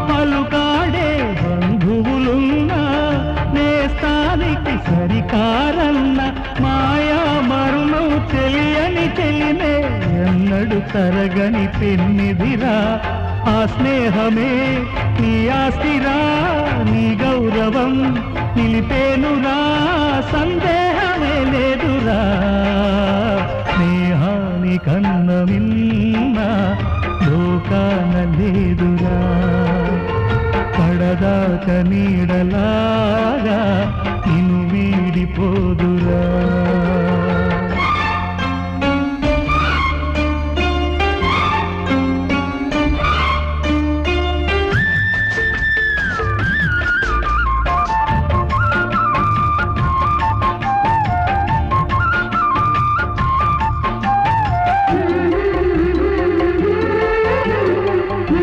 పలుకాడే బంధువులున్నా నేస్తానికి సరికారన్న మాయా మరుణం తెలియని తెలినే ఎన్నడు తరగని పెన్నిదిరా ఆ స్నేహమే నీ ఆస్తిరా నీ గౌరవం నిలిపేనురా సందేహమే లేదురా స్నేహాని కన్న మిన్న లోకాన లేదురా పడదాక నీడలాగా నిన్ను వీడిపోదురా